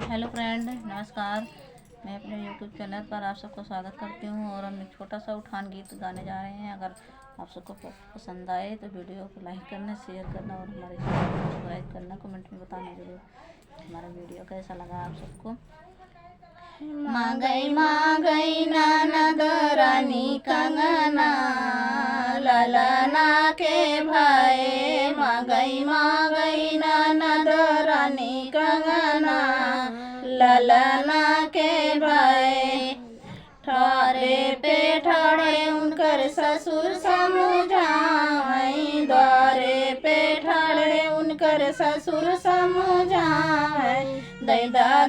Hello friend, नमस्कार। मैं अपने यूट्यूब चैनल पर आप सबको स्वागत करती हूँ और हम एक छोटा सा उठान गीत गाने जा रहे हैं। अगर आप सबको पसंद आए तो वीडियो को लाइक करना, शेयर करना और हमारे चैनल को सब्सक्राइब करना, कमेंट में बताना जरूर हमारा वीडियो कैसा लगा आप सबको। मांगई मांगई ननद रानी कंगना, ललना के भाई मांगई मांगई ननद रानी कंगना, ललना के भाई ठारे पे ठाड़े उनकर ससुर समझाई, द्वारे पे ठाड़े उनकर ससुर समझाई, दैदा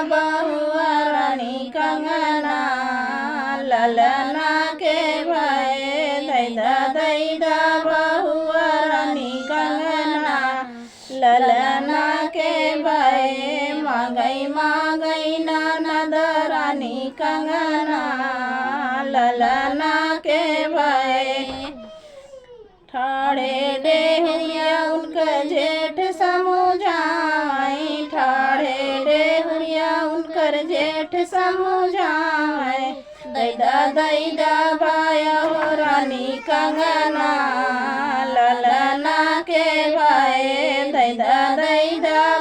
बहुआ रानी कंगना, ललना के भाई दैदा बहुआ रानी कंगना, ललना के भाई मांगई मांगई ननद रानी कंगना, ललना के भाई ठाड़े डेहरिया उनका जेठ समझाई, ठाड़े डेहरिया उनकर जेठ समझाई, दैदा भाया हो रानी कंगना, ललना के भाई दैदा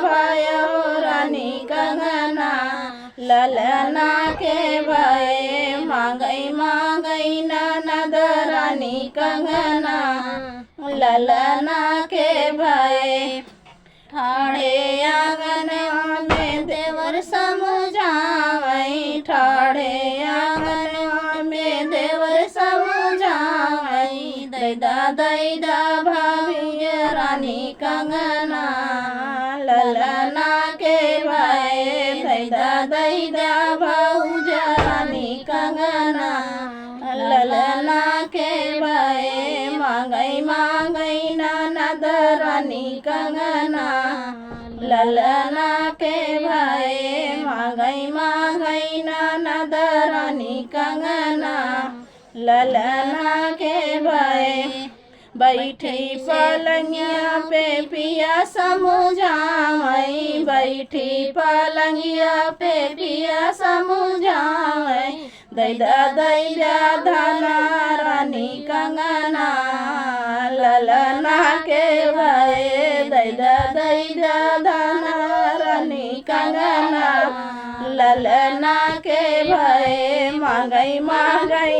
भाया हो रानी कंगना, ललना के भाई मांगई मांगई ननद रानी कंगना, ललना के भाई ठाड़े आंगन में देवर समझाई, ठाड़े आंगन में देवर समझाई, दैदा भाभी रानी कंगना, ललना के भाई दैदा भाऊज रानी कंगना, ललना के भाई मांगई मांगई ननद रानी कंगना, ललना के भाई मांगई मांगई ननद रानी कंगना, ललना के भाई बैठी पलंगिया पे पिया समझाई, बैठी पलंगिया पे पिया समझाई, दैदा धना रानी कंगना, ललना के भाई दैदा धना रानी कंगना, ललना के भाई मांगई मांगई